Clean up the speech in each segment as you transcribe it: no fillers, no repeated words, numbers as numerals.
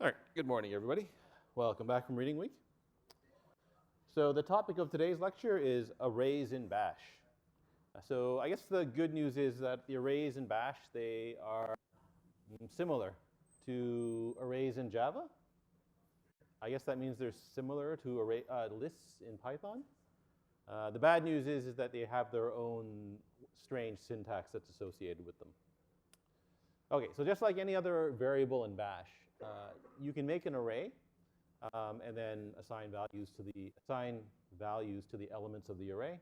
All right, good morning, everybody. Welcome back from Reading Week. So the topic of today's lecture is arrays in Bash. So I guess the good news is that the arrays in Bash, they are similar to arrays in Java. I guess that means they're similar to array, lists in Python. The bad news is that they have their own strange syntax that's associated with them. Okay, so just like any other variable in Bash, you can make an array and then assign values to the elements of the array.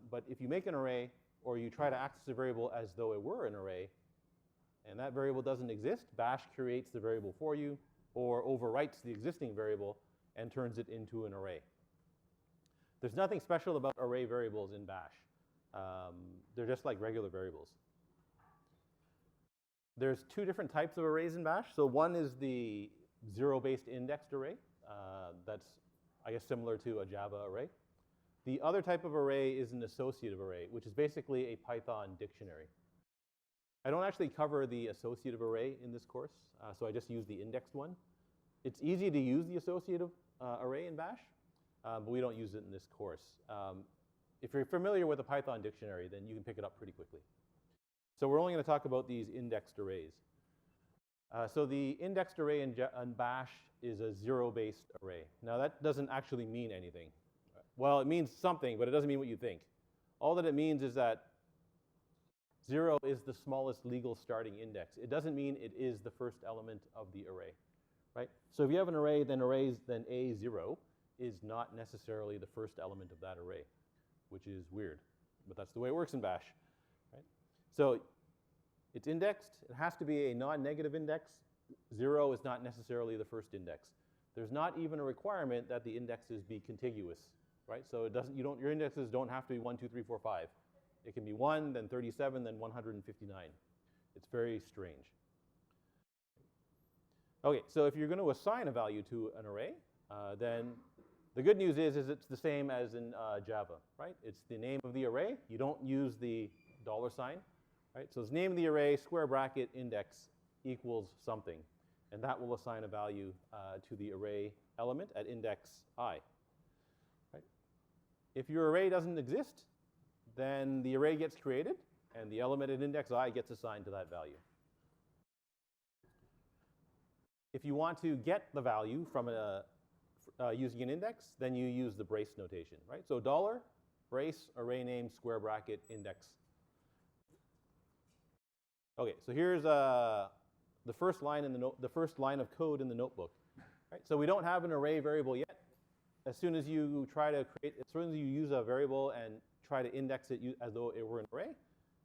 But if you make an array or you try to access a variable as though it were an array, and that variable doesn't exist, Bash creates the variable for you or overwrites the existing variable and turns it into an array. There's nothing special about array variables in Bash. They're just like regular variables. There's two different types of arrays in Bash. So one is the zero-based indexed array. That's, I guess, similar to a Java array. The other type of array is an associative array, which is basically a Python dictionary. I don't actually cover the associative array in this course, so I just use the indexed one. It's easy to use the associative array in Bash, but we don't use it in this course. If you're familiar with a Python dictionary, then you can pick it up pretty quickly. So we're only going to talk about these indexed arrays. So the indexed array in Bash is a zero-based array. Now that doesn't actually mean anything. Well, it means something, but it doesn't mean what you think. All that it means is that 0 is the smallest legal starting index. It doesn't mean it is the first element of the array, right? So if you have an array, then A0 is not necessarily the first element of that array, which is weird, but that's the way it works in Bash. So it's indexed. It has to be a non-negative index. 0 is not necessarily the first index. There's not even a requirement that the indexes be contiguous, right? So it doesn't, your indexes don't have to be 1, 2, 3, 4, 5. It can be 1, then 37, then 159. It's very strange. Okay, so if you're going to assign a value to an array, then the good news is it's the same as in Java, right? It's the name of the array. You don't use the $sign. Right? So it's name of the array, square bracket, index equals something. And that will assign a value to the array element at index I. Right? If your array doesn't exist, then the array gets created, and the element at index I gets assigned to that value. If you want to get the value from using an index, then you use the brace notation. Right? So $, brace, array name, square bracket, index. Okay, so here's the first line in the first line of code in the notebook. Right? So we don't have an array variable yet. As soon as you use a variable and try to index it as though it were an array,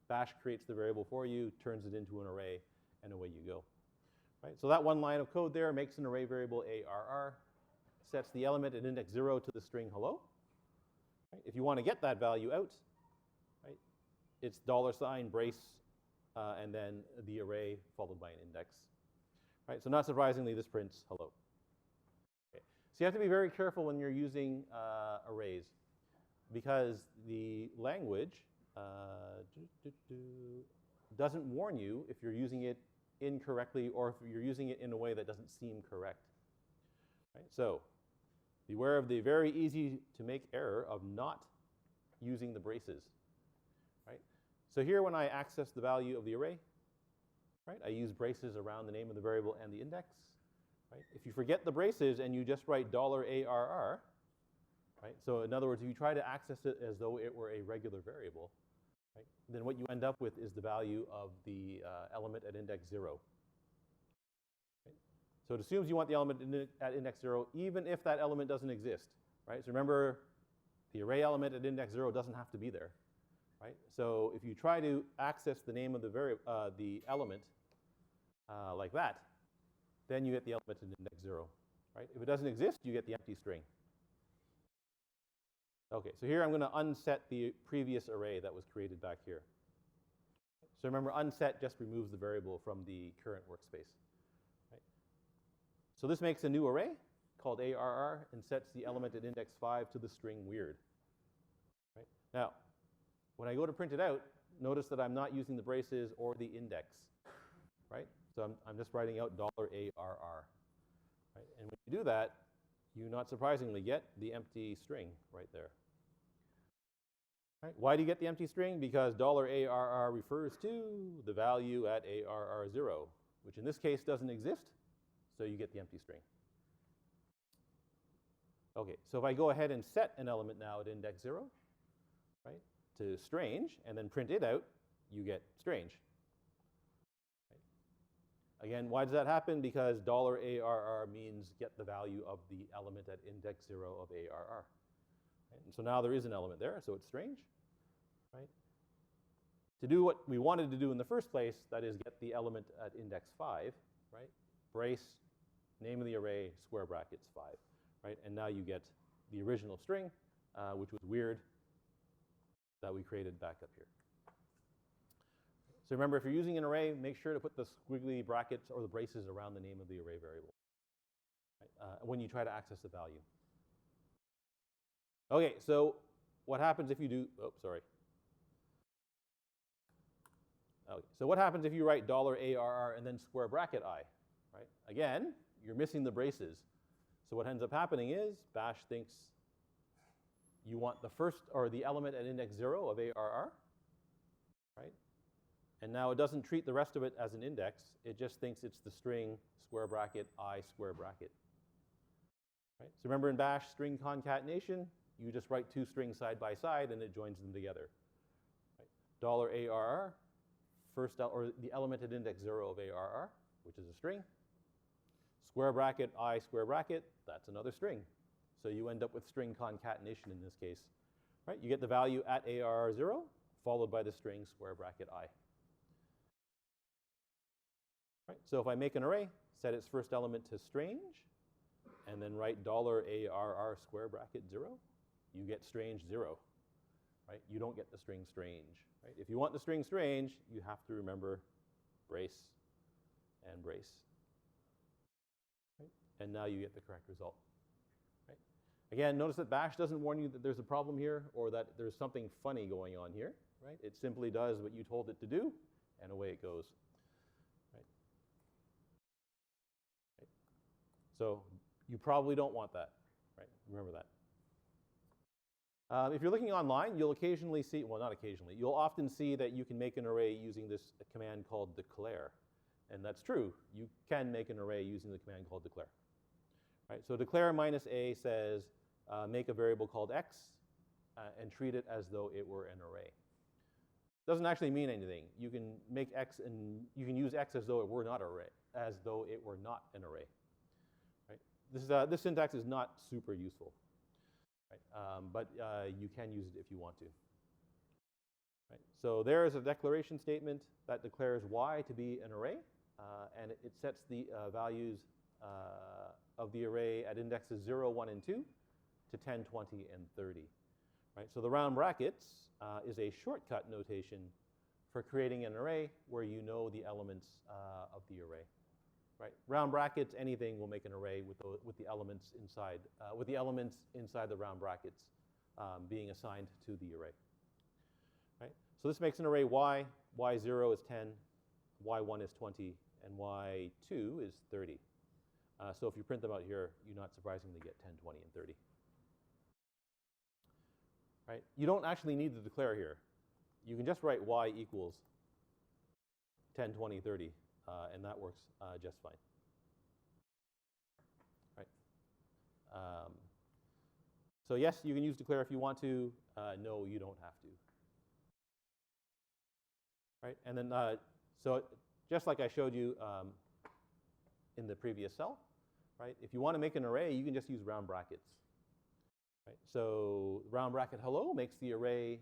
Bash creates the variable for you, turns it into an array, and away you go. Right? So that one line of code there makes an array variable ARR, sets the element at index 0 to the string hello. Right? If you want to get that value out, right, it's $, brace, and then the array followed by an index. Right? So not surprisingly, this prints hello. Okay. So you have to be very careful when you're using arrays, because the language doesn't warn you if you're using it incorrectly or if you're using it in a way that doesn't seem correct. Right? So beware of the very easy to make error of not using the braces. Right? So here, when I access the value of the array, right, I use braces around the name of the variable and the index. Right? If you forget the braces and you just write $ARR, right, so in other words, if you try to access it as though it were a regular variable, right, then what you end up with is the value of the element at index 0. Right? So it assumes you want the element at index 0 even if that element doesn't exist. Right? So remember, the array element at index 0 doesn't have to be there. Right? So if you try to access the name of the element like that, then you get the element in index 0. Right? If it doesn't exist, you get the empty string. Okay, so here I'm going to unset the previous array that was created back here. So remember, unset just removes the variable from the current workspace. Right? So this makes a new array called ARR and sets the element at index 5 to the string weird. Right? Now, when I go to print it out, notice that I'm not using the braces or the index, right? So I'm just writing out $ARR. Right? And when you do that, you not surprisingly get the empty string right there. Right? Why do you get the empty string? Because $ARR refers to the value at ARR0, which in this case doesn't exist, so you get the empty string. Okay, so if I go ahead and set an element now at index 0, right, to strange, and then print it out, you get strange. Right? Again, why does that happen? Because $ARR means get the value of the element at index 0 of ARR. Right? And so now there is an element there, so it's strange. Right? To do what we wanted to do in the first place, that is get the element at index 5, right? Brace, name of the array, square brackets 5. Right? And now you get the original string, which was weird, that we created back up here. So remember, if you're using an array, make sure to put the squiggly brackets or the braces around the name of the array variable, right, when you try to access the value. Okay, so what happens if you do, oh, sorry. Okay, so what happens if you write $ARR and then square bracket I, right? Again, you're missing the braces. So what ends up happening is bash thinks you want the first or the element at index 0 of ARR, right? And now it doesn't treat the rest of it as an index. It just thinks it's the string square bracket I square bracket. Right? So remember in bash string concatenation, you just write two strings side by side and it joins them together. Right? $ARR, or the element at index 0 of ARR, which is a string. Square bracket I square bracket, that's another string. So you end up with string concatenation in this case. Right? You get the value at ARR0 followed by the string square bracket I. Right? So if I make an array, set its first element to strange, and then write $ARR square bracket 0, you get strange 0. Right? You don't get the string strange. Right? If you want the string strange, you have to remember brace and brace. Right? And now you get the correct result. Right? Again, notice that bash doesn't warn you that there's a problem here or that there's something funny going on here. Right? It simply does what you told it to do, and away it goes. Right? Right? So you probably don't want that. Right? Remember that. If you're looking online, you'll occasionally see, well, not occasionally, you'll often see that you can make an array using this command called declare. And that's true. You can make an array using the command called declare. Right? So declare minus a says make a variable called x and treat it as though it were an array. Doesn't actually mean anything. You can make x and you can use x as though it were not an array, as though it were not an array. Right? This syntax is not super useful. Right? But you can use it if you want to. Right? So there is a declaration statement that declares y to be an array, and it sets the values of the array at indexes 0, 1, and 2 to 10, 20, and 30. Right? So the round brackets is a shortcut notation for creating an array where you know the elements of the array. Right? Round brackets, anything will make an array with the elements inside the round brackets being assigned to the array. Right? So this makes an array y. Y0 is 10, y1 is 20, and y2 is 30. So if you print them out here, you not surprisingly get 10, 20, and 30. Right? You don't actually need to declare here. You can just write y equals 10, 20, 30. And that works just fine. Right? So yes, you can use declare if you want to. No, you don't have to. Right? And then, so just like I showed you in the previous cell, right? If you want to make an array, you can just use round brackets. Right? So round bracket hello makes the array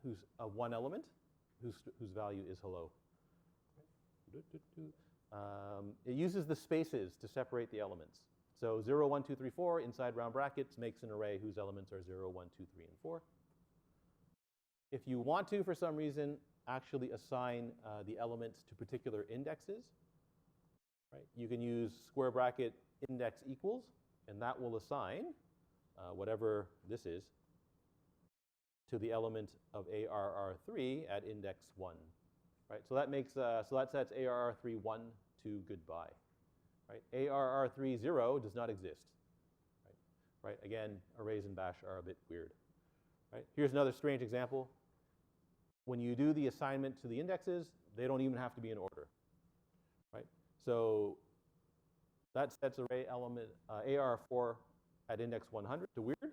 who's of one element, whose value is hello. It uses the spaces to separate the elements. So 0, 1, 2, 3, 4 inside round brackets makes an array whose elements are 0, 1, 2, 3, and 4. If you want to, for some reason, actually assign the elements to particular indexes, right, you can use square bracket index equals, and that will assign whatever this is to the element of ARR3 at index 1. Right, so that makes so that sets ARR3 1 to goodbye. right? ARR30 does not exist, right? Again, arrays in bash are a bit weird, right? Here's another strange example. When you do the assignment to the indexes, they don't even have to be in order, right? So that sets array element ARR4 at index 100 to weird.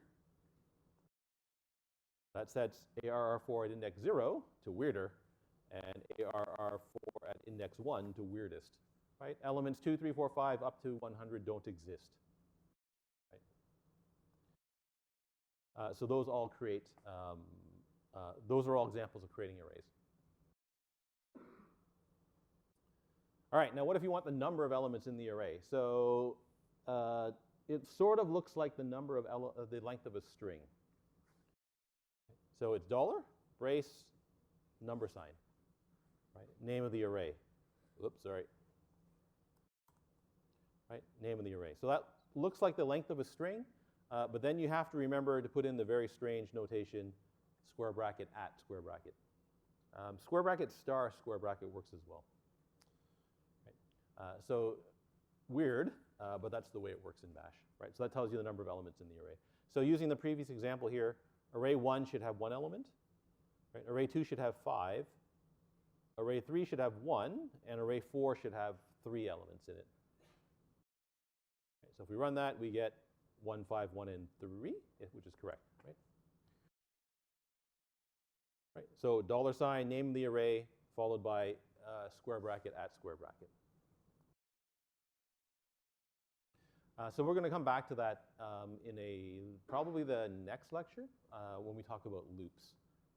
That sets ARR4 at index 0 to weirder, and ARR4 at index 1 to weirdest, right? Elements 2, 3, 4, 5 up to 100 don't exist, right? So those all create, those are all examples of creating arrays. All right, now what if you want the number of elements in the array? So it sort of looks like the number of the length of a string. So it's dollar, brace, number sign, right? Name of the array. Oops, sorry. Right, name of the array. So that looks like the length of a string, but then you have to remember to put in the very strange notation, square bracket at square bracket. Square bracket star square bracket works as well. Right? So weird, but that's the way it works in bash, right? So that tells you the number of elements in the array. So using the previous example here, array 1 should have 1 element, right? Array 2 should have 5, array 3 should have 1, and array 4 should have 3 elements in it. Okay, so if we run that, we get 1, 5, 1, and 3, which is correct, right? Right. So $, name of the array, followed by square bracket at square bracket. So we're going to come back to that in probably the next lecture when we talk about loops.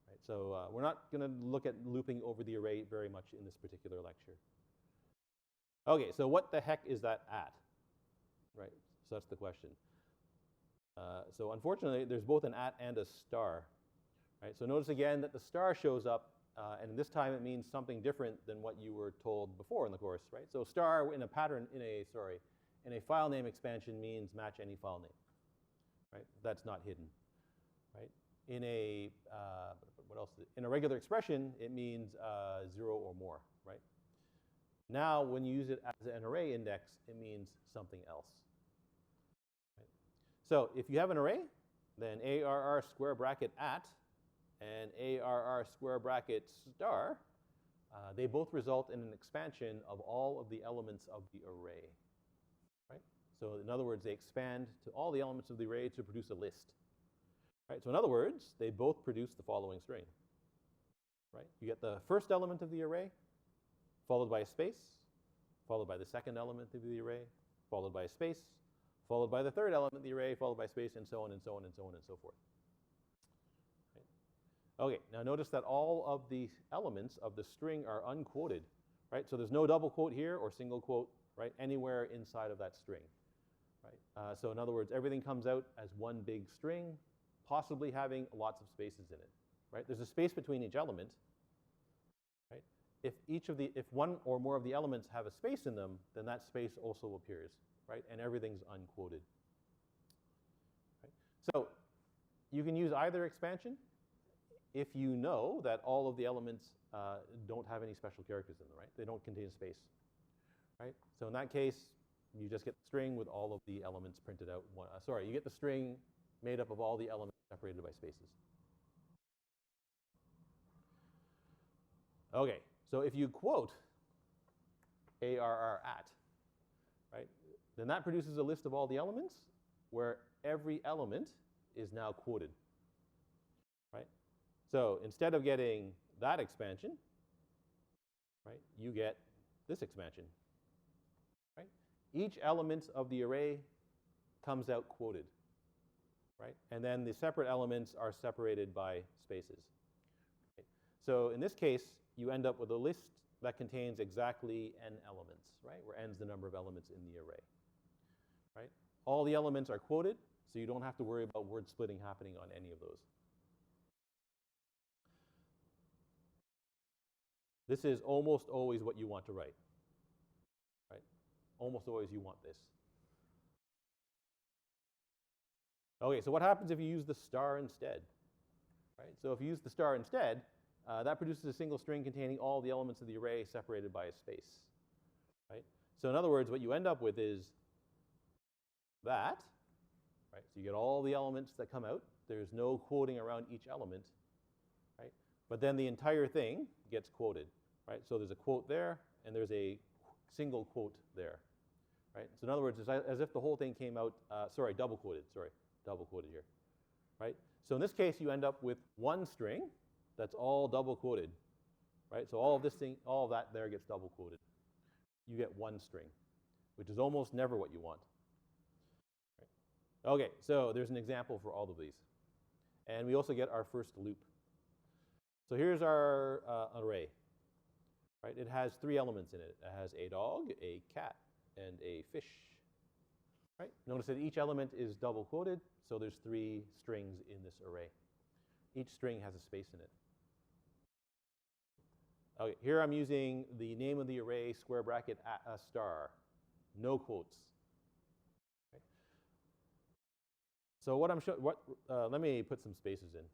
Right? So we're not going to look at looping over the array very much in this particular lecture. Okay, so what the heck is that at? Right, so that's the question. So unfortunately, there's both an at and a star. Right? So notice again that the star shows up, and this time it means something different than what you were told before in the course. Right? So star in a pattern, in a file name expansion means match any file name. Right? That's not hidden. Right? In a what else? In a regular expression, it means 0 or more. Right? Now, when you use it as an array index, it means something else. Right? So if you have an array, then ARR square bracket at and ARR square bracket star, they both result in an expansion of all of the elements of the array. Right? So in other words, they expand to all the elements of the array to produce a list. Right? So in other words, they both produce the following string. Right? You get the first element of the array, followed by a space, followed by the second element of the array, followed by a space, followed by the third element of the array, followed by space, and so on and so on and so on and so forth. Right? Okay, now notice that all of the elements of the string are unquoted. Right? So there's no double quote here or single quote, right, anywhere inside of that string. Right? So in other words, everything comes out as one big string, possibly having lots of spaces in it. Right? There's a space between each element. Right? If one or more of the elements have a space in them, then that space also appears. Right? And everything's unquoted. Right? So you can use either expansion if you know that all of the elements don't have any special characters in them. Right? They don't contain space. Right? So in that case, you just get the string with all of the elements printed out. You get the string made up of all the elements separated by spaces. Okay, so if you quote ARR at, right, then that produces a list of all the elements where every element is now quoted. Right? So instead of getting that expansion, right, you get this expansion. Right? Each element of the array comes out quoted. Right? And then the separate elements are separated by spaces. Right? So in this case, you end up with a list that contains exactly n elements, right? Where n is the number of elements in the array. Right? All the elements are quoted, so you don't have to worry about word splitting happening on any of those. This is almost always what you want to write. Right? Almost always you want this. Okay, so what happens if you use the star instead? Right? So if you use the star instead, that produces a single string containing all the elements of the array separated by a space. Right? So in other words, what you end up with is that, right? So you get all the elements that come out. There's no quoting around each element, right? But then the entire thing gets quoted, right? So there's a quote there, and there's a single quote there, right? So in other words, it's as if the whole thing came out, double quoted here, right? So in this case, you end up with one string that's all double quoted, right? So all of this thing, all of that there gets double quoted. You get one string, which is almost never what you want. Right? Okay, so there's an example for all of these. And we also get our first loop. So here's our array. Right? It has 3 elements in it. It has a dog, a cat, and a fish. Right? Notice that each element is double quoted, so there's 3 strings in this array. Each string has a space in it. Okay, here I'm using the name of the array, square bracket, a star, no quotes. Okay. So what I'm showing, let me put some spaces in.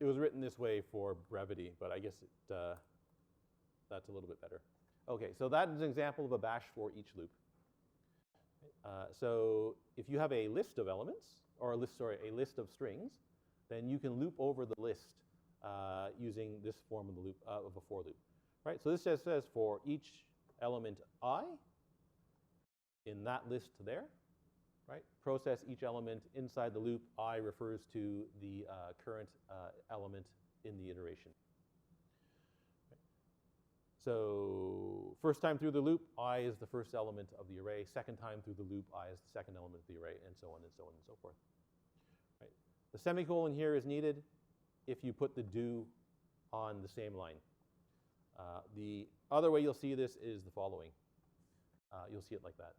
It was written this way for brevity, but I guess that's a little bit better. Okay, so that is an example of a bash for each loop. So if you have a list of elements, or a list of strings, then you can loop over the list using this form of the loop of a for loop, right? So this just says for each element I in that list there, right? Process each element inside the loop. I refers to the current element in the iteration. Right? So first time through the loop, I is the first element of the array. Second time through the loop, I is the second element of the array, and so on and so on and so forth. Right? The semicolon here is needed if you put the do on the same line. The other way you'll see this is the following. You'll see it like that.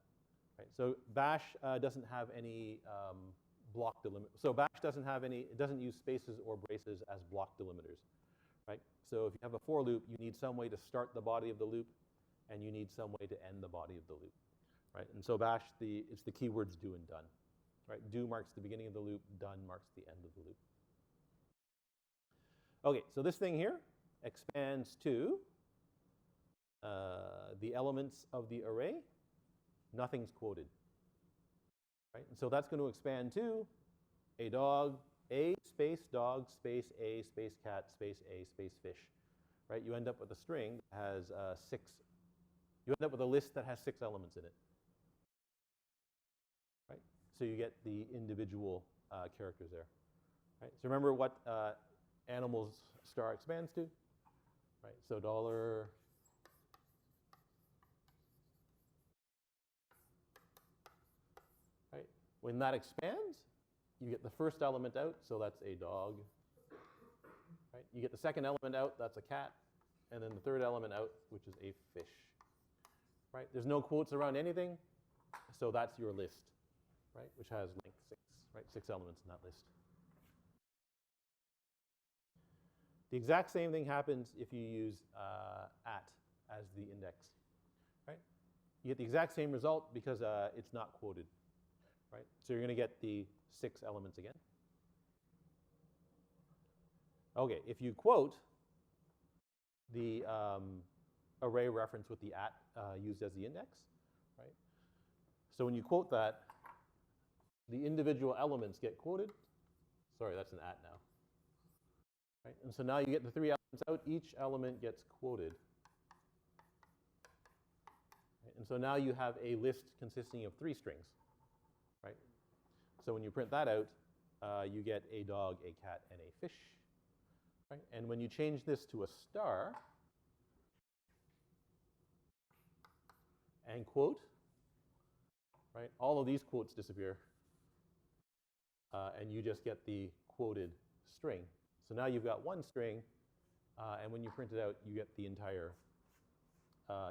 Right? So bash doesn't have any block delimiter. So bash doesn't have any, it doesn't use spaces or braces as block delimiters. Right? So if you have a for loop, you need some way to start the body of the loop, and you need some way to end the body of the loop. Right? And so bash, it's the keywords do and done. Right? Do marks the beginning of the loop, done marks the end of the loop. Okay, so this thing here expands to the elements of the array. Nothing's quoted. Right? And so that's going to expand to a dog, a space dog, space a, space cat, space a, space fish. Right? You end up with a string that has 6. You end up with a list that has 6 elements in it. Right? So you get the individual characters there. Right? So remember what animals star expands to? Right? So dollar. Right? When that expands, you get the first element out, so that's a dog. Right? You get the second element out, that's a cat, and then the third element out, which is a fish. Right? There's no quotes around anything, so that's your list, right? Which has length 6, right? 6 elements in that list. The exact same thing happens if you use at as the index, right? You get the exact same result because it's not quoted, right? So you're going to get the 6 elements again. Okay, if you quote the array reference with the at used as the index, right? So when you quote that, the individual elements get quoted. Sorry, that's an at now. Right? And so now you get the 3 elements out. Each element gets quoted. Right? And so now you have a list consisting of 3 strings. Right? So when you print that out, you get a dog, a cat, and a fish. Right? And when you change this to a star and quote, right, all of these quotes disappear. And you just get the quoted string. So now you've got one string, and when you print it out, you get the entire,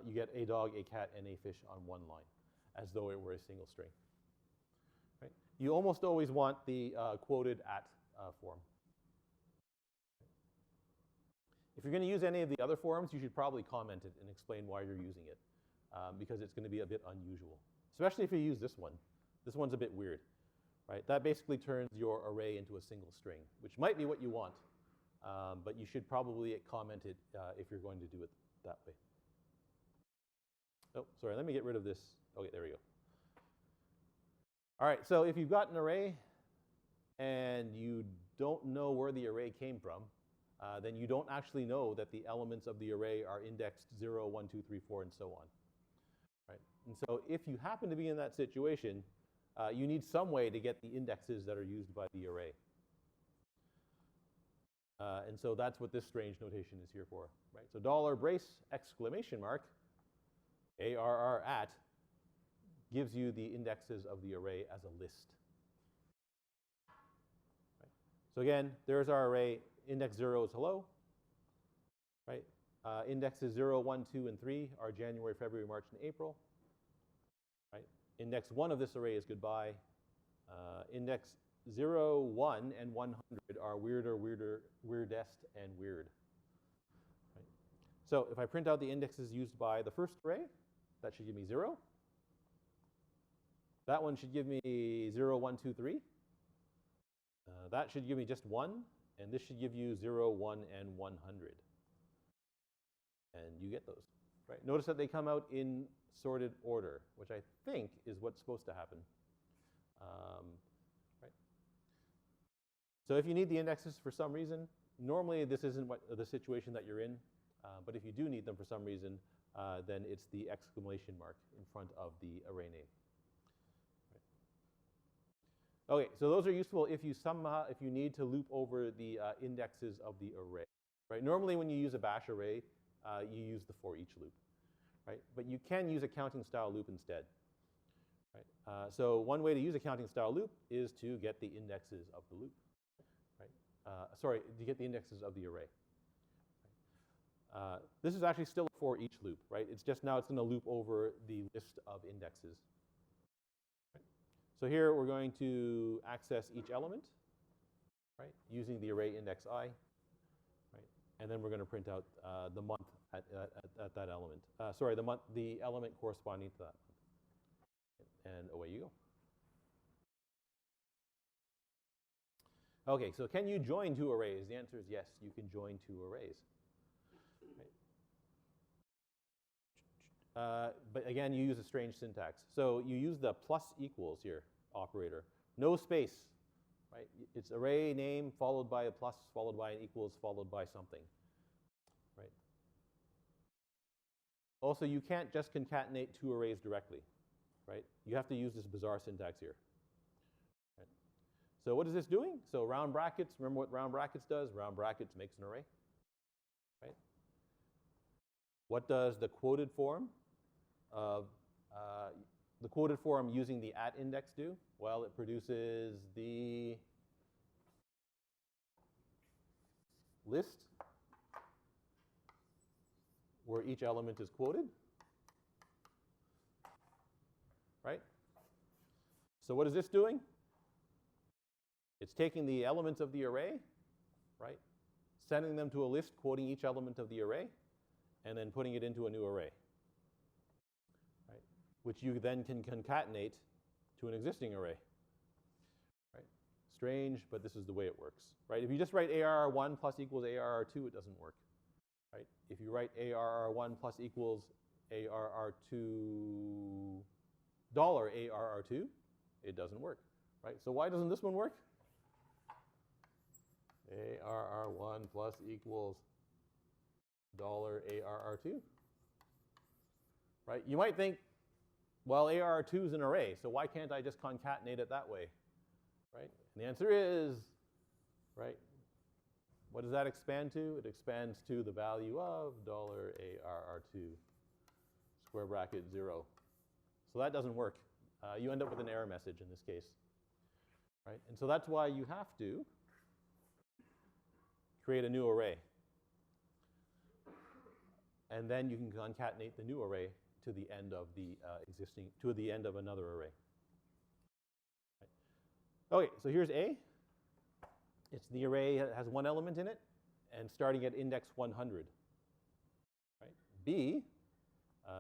you get a dog, a cat, and a fish on one line, as though it were a single string. Right? You almost always want the quoted at form. If you're going to use any of the other forms, you should probably comment it and explain why you're using it, because it's going to be a bit unusual, especially if you use this one. This one's a bit weird. Right? That basically turns your array into a single string, which might be what you want, but you should probably comment it if you're going to do it that way. Oh, sorry, let me get rid of this. Okay, there we go. All right, so if you've got an array and you don't know where the array came from, then you don't actually know that the elements of the array are indexed 0, 1, 2, 3, 4, and so on. Right? And so if you happen to be in that situation, you need some way to get the indexes that are used by the array. And so that's what this strange notation is here for. Right? So $brace exclamation mark ARR at gives you the indexes of the array as a list. Right? So again, there's our array. Index 0 is hello. Right? Indexes 0, 1, 2, and 3 are January, February, March, and April. Right? Index 1 of this array is goodbye. Index 0, 1, and 100 are weirder, weirder, weirdest, and weird. Right? So if I print out the indexes used by the first array, that should give me 0. That one should give me 0, 1, 2, 3. That should give me just 1. And this should give you 0, 1, and 100. And you get those. Right? Notice that they come out in sorted order, which I think is what's supposed to happen. Right? So if you need the indexes for some reason, normally this isn't what the situation that you're in. But if you do need them for some reason, then it's the exclamation mark in front of the array name. Right. Okay, so those are useful if you need to loop over the indexes of the array. Right. Normally, when you use a bash array, you use the for each loop. Right. But you can use a counting style loop instead. Right. So one way to use a counting style loop is to get the indexes of the loop. Right. Sorry, to get the indexes of the array. This is actually still a for each loop, right? It's just now it's going to loop over the list of indexes. Right? So here we're going to access each element, right, using the array index I, right? And then we're going to print out the month at that element. Sorry, the element corresponding to that month. And away you go. Okay, so can you join two arrays? The answer is yes, you can join two arrays. But again, you use a strange syntax. So you use the plus equals here operator. No space, right? It's array name followed by a plus, followed by an equals, followed by something, right? Also, you can't just concatenate two arrays directly, right? You have to use this bizarre syntax here. Right? So what is this doing? So round brackets, remember what round brackets does? Round brackets makes an array, right? What does the quoted form of using the at index do? Well, it produces the list where each element is quoted, right? So what is this doing? It's taking the elements of the array, right, sending them to a list quoting each element of the array, and then putting it into a new array, right, which you then can concatenate to an existing array. Right? Strange, but this is the way it works. Right? If you just write ARR1 plus equals ARR2, it doesn't work. Right? If you write ARR1 plus equals ARR2 $ARR2, it doesn't work. Right? So why doesn't this one work? ARR1 plus equals $ARR2. Right? You might think, well, ARR2 is an array, so why can't I just concatenate it that way? Right? And the answer is, right, what does that expand to? It expands to the value of $ARR2 square bracket 0. So that doesn't work. You end up with an error message in this case. Right? And so that's why you have to create a new array. And then you can concatenate the new array to the end of the to the end of another array. Right. Okay, so here's A. It's the array that has one element in it and starting at index 100. Right. B,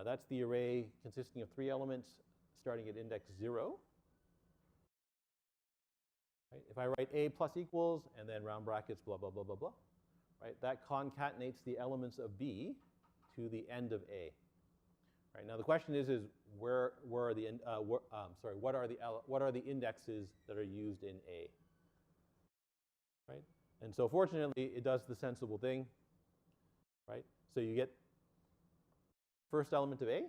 that's the array consisting of 3 elements starting at index 0. Right. If I write A plus equals and then round brackets, blah, blah, blah, blah, blah, right? That concatenates the elements of B to the end of A. Right, now the question is what are the indexes that are used in A, right? And so fortunately, it does the sensible thing, right? So you get first element of A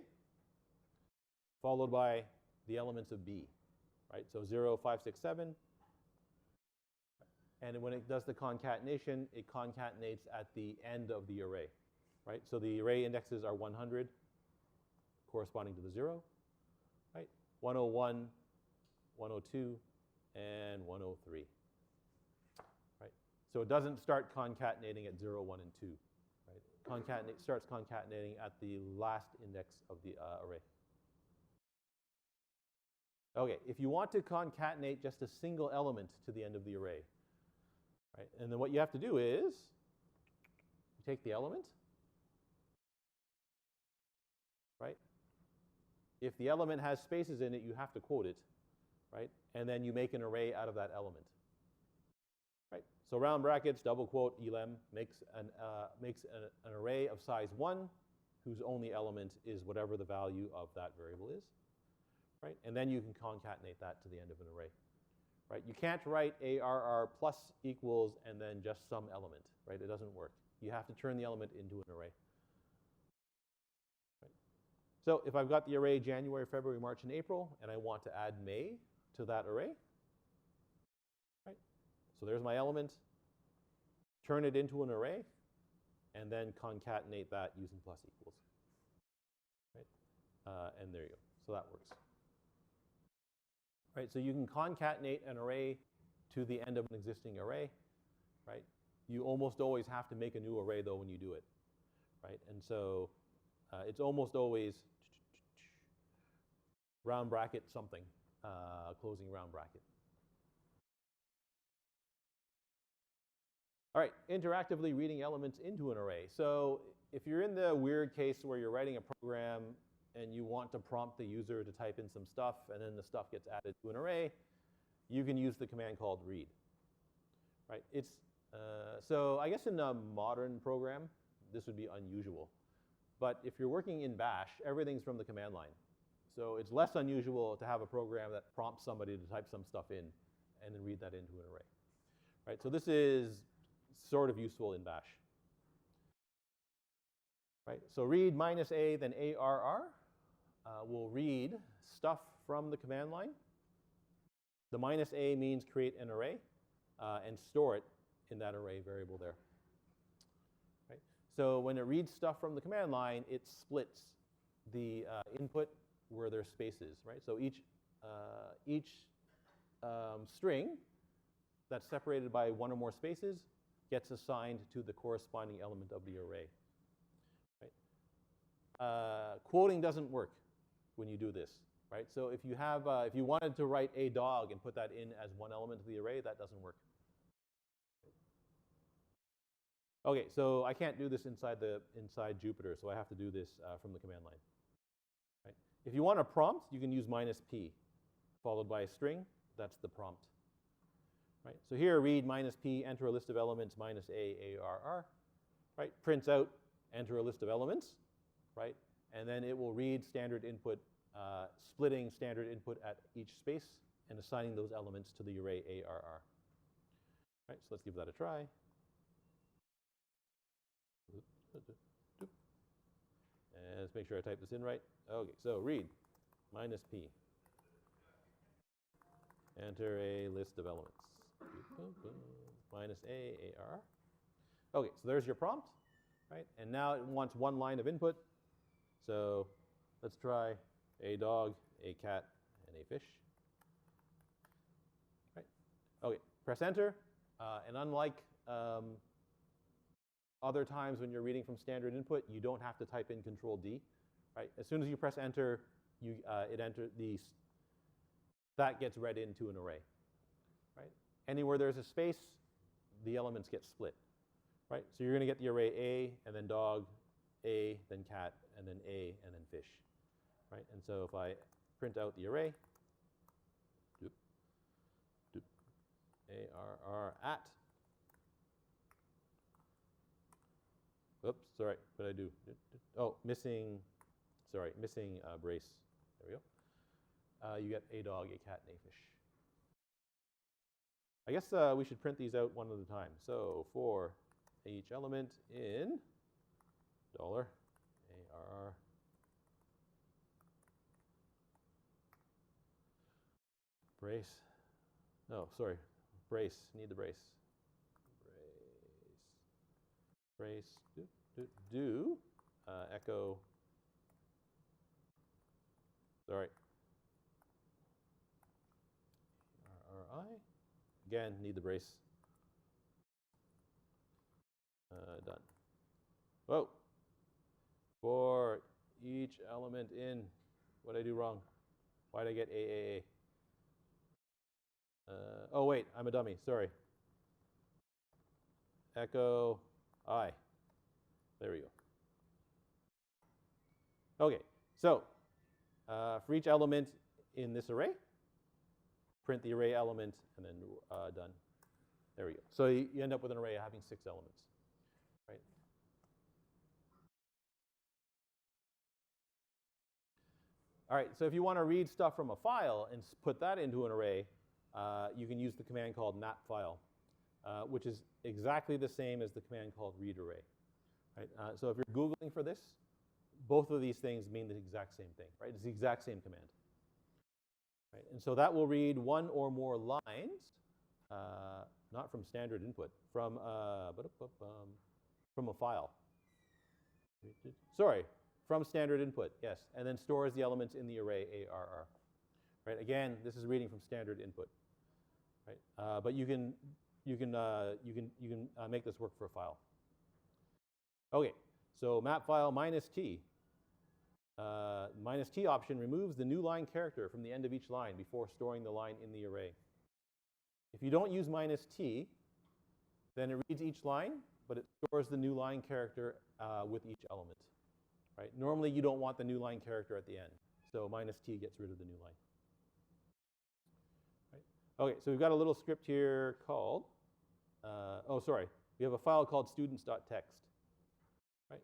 followed by the elements of B, right? So 0, 5, 6, 7. And when it does the concatenation, it concatenates at the end of the array, right? So the array indexes are 100, corresponding to the 0, right? 101, 102, and 103, right? So it doesn't start concatenating at 0, 1, and 2, right? It starts concatenating at the last index of the array. Okay, if you want to concatenate just a single element to the end of the array, right? And then what you have to do is you take the element, right? If the element has spaces in it, you have to quote it, right? And then you make an array out of that element, right? So round brackets, double quote, elem makes an array of size 1 whose only element is whatever the value of that variable is, right? And then you can concatenate that to the end of an array, right? You can't write ARR plus equals and then just some element, right? It doesn't work. You have to turn the element into an array. Right? So if I've got the array January, February, March, and April, and I want to add May to that array, right? So there's my element, turn it into an array, and then concatenate that using plus equals, right? And there you go. So that works. Right, so you can concatenate an array to the end of an existing array, right? You almost always have to make a new array, though, when you do it, right? And so it's almost always round bracket something, closing round bracket. All right, interactively reading elements into an array. So if you're in the weird case where you're writing a program and you want to prompt the user to type in some stuff, and then the stuff gets added to an array, you can use the command called read. Right? So I guess in a modern program, this would be unusual. But if you're working in Bash, everything's from the command line. So it's less unusual to have a program that prompts somebody to type some stuff in and then read that into an array. Right? So this is sort of useful in Bash. Right? So read minus A, then ARR. Will read stuff from the command line. The minus A means create an array and store it in that array variable there. Right? So when it reads stuff from the command line, it splits the input where there's spaces. Right? So each string that's separated by one or more spaces gets assigned to the corresponding element of the array. Right? Quoting doesn't work when you do this, right? So if you have, if you wanted to write a dog and put that in as one element of the array, that doesn't work. Okay, so I can't do this inside Jupyter, so I have to do this from the command line. Right? If you want a prompt, you can use minus p, followed by a string. That's the prompt. Right? So here, read minus p, enter a list of elements minus a, ARR. Right? Prints out, enter a list of elements. Right? And then it will read standard input, splitting standard input at each space and assigning those elements to the array ARR. Right, so let's give that a try. And let's make sure I type this in right. Okay, so read minus p. Enter a list of elements. Minus a, ARR. Okay, so there's your prompt. Right, and now it wants one line of input. So let's try a dog, a cat, and a fish. Right. Okay, press enter. And unlike other times when you're reading from standard input, you don't have to type in Control D. Right? As soon as you press enter, that gets read into an array. Right? Anywhere there's a space, the elements get split. Right? So you're going to get the array A, and then dog, A, then cat, and then A, and then fish. Right? And so if I print out the array, ARR at Oops, sorry, what did I do? Oh, missing, sorry, missing brace. There we go. You get a dog, a cat, and a fish. I guess we should print these out one at a time. So for each element in $ARR, brace, no, sorry, brace, need the brace. Brace, echo, sorry, RRI, again, need the brace. Done. Whoa. For each element in, what did I do wrong? Why did I get AAA? Oh wait, I'm a dummy, sorry. Echo I. There we go. Okay, so for each element in this array, print the array element and then done. There we go. So you end up with an array having 6 elements, right? All right, so if you want to read stuff from a file and put that into an array, you can use the command called mapfile, which is exactly the same as the command called readarray. Right? So if you're Googling for this, both of these things mean the exact same thing, right? It's the exact same command. Right? And so that will read one or more lines, not from standard input, from a file. Sorry, from standard input, yes, and then stores the elements in the array ARR. Right? Again, this is reading from standard input. Right? But you can make this work for a file. Okay, so map file -t. -t option removes the new line character from the end of each line before storing the line in the array. If you don't use -t, then it reads each line, but it stores the new line character with each element. Right? Normally, you don't want the new line character at the end, so -t gets rid of the new line. Right? Okay, so we've got a little script here called, we have a file called students.txt. Right?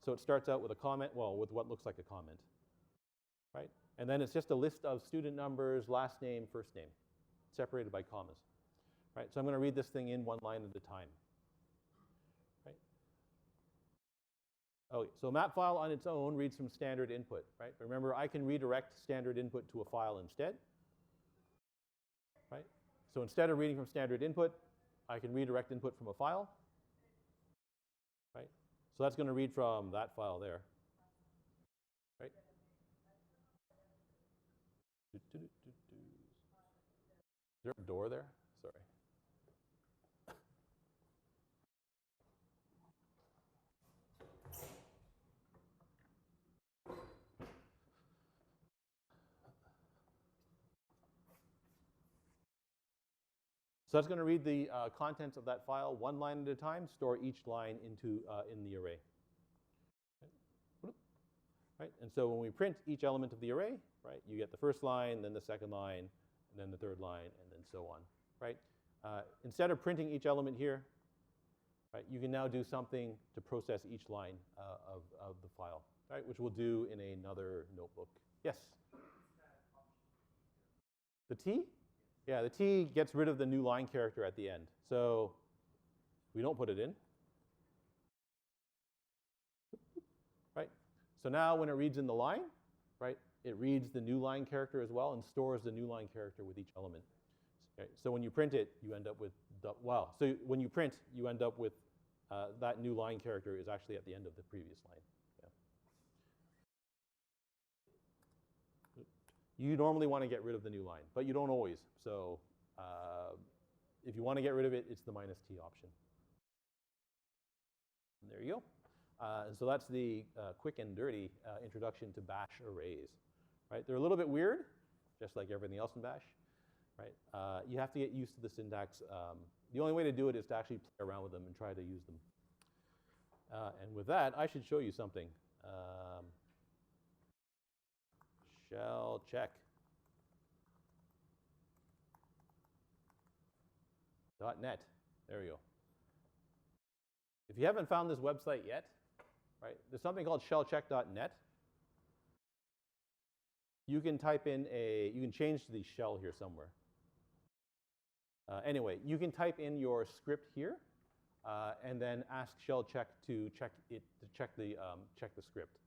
So it starts out with a comment, well, with what looks like a comment. Right? And then it's just a list of student numbers, last name, first name, separated by commas. Right? So I'm going to read this thing in one line at a time. Right? Okay, so map file on its own reads from standard input. Right? Remember, I can redirect standard input to a file instead. Right? So instead of reading from standard input, I can redirect input from a file. Right? So that's going to read from that file there. Right? Is there a door there? Sorry. So that's going to read the contents of that file one line at a time, store each line into in the array. Right? And so when we print each element of the array, right, you get the first line, then the second line, and then the third line, and then so on. Right? Instead of printing each element here, right, you can now do something to process each line of the file, right, which we'll do in another notebook. Yes? The T? Yeah, the T gets rid of the new line character at the end. So we don't put it in. Right? So now when it reads in the line, right, it reads the new line character as well and stores the new line character with each element. Okay, so when you print it, you end up with, so when you print, you end up with that new line character is actually at the end of the previous line. You normally want to get rid of the new line, but you don't always. So if you want to get rid of it, it's the -t option. And there you go. And so that's the quick and dirty introduction to bash arrays. Right? They're a little bit weird, just like everything else in bash. Right? You have to get used to the syntax. The only way to do it is to actually play around with them and try to use them. And with that, I should show you something. Shell check. .NET. There we go. If you haven't found this website yet, right, there's something called shellcheck.net. You can type in you can change the shell here somewhere. Anyway, you can type in your script here, and then ask shellcheck to check the script,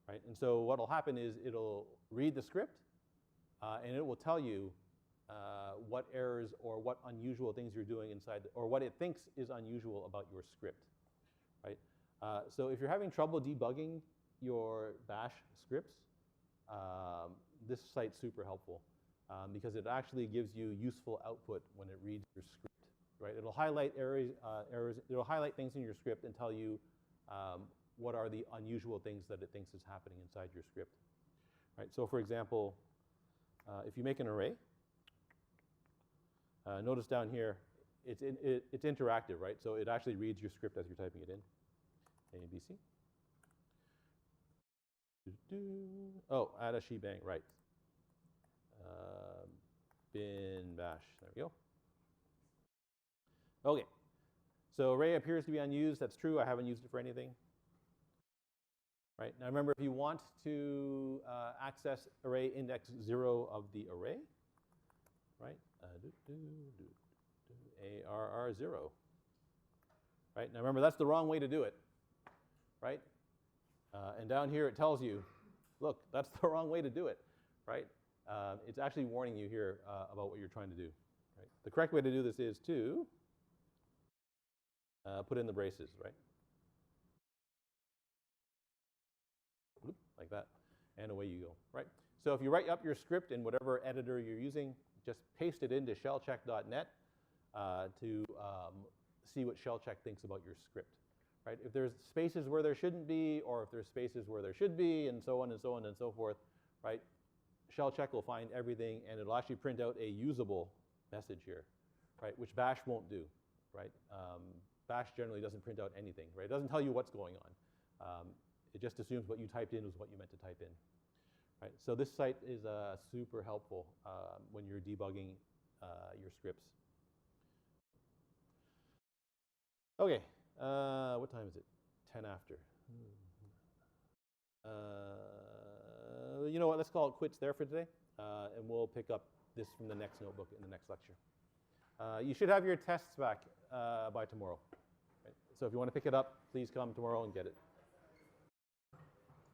right? And so what will happen is it'll read the script, and it will tell you what errors or what unusual things you're doing inside, or what it thinks is unusual about your script, right? So if you're having trouble debugging your bash scripts, this site's super helpful because it actually gives you useful output when it reads your script, right? It'll highlight errors. It'll highlight things in your script and tell you what are the unusual things that it thinks is happening inside your script, right? So for example, if you make an array, notice down here, it's interactive, right? So it actually reads your script as you're typing it in. A, B, C. Oh, add a shebang, right. Bin bash, there we go. Okay, so array appears to be unused. That's true, I haven't used it for anything. Right, now remember, if you want to access array index 0 of the array, right, ARR0. Right, now remember, that's the wrong way to do it, right? And down here it tells you, look, that's the wrong way to do it, right? It's actually warning you here about what you're trying to do. Right? The correct way to do this is to put in the braces, right? Like that, and away you go, right? So if you write up your script in whatever editor you're using, just paste it into shellcheck.net to see what shellcheck thinks about your script. Right? If there's spaces where there shouldn't be, or if there's spaces where there should be, and so on and so on and so forth, right? Shellcheck will find everything, and it'll actually print out a usable message here, right? Which bash won't do, right? Bash generally doesn't print out anything, right? It doesn't tell you what's going on. It just assumes what you typed in was what you meant to type in, right? So this site is super helpful when you're debugging your scripts. Okay. What time is it? 10 after. You know what? Let's call it quits there for today, and we'll pick up this from the next notebook in the next lecture. You should have your tests back by tomorrow. Right? So if you want to pick it up, please come tomorrow and get it.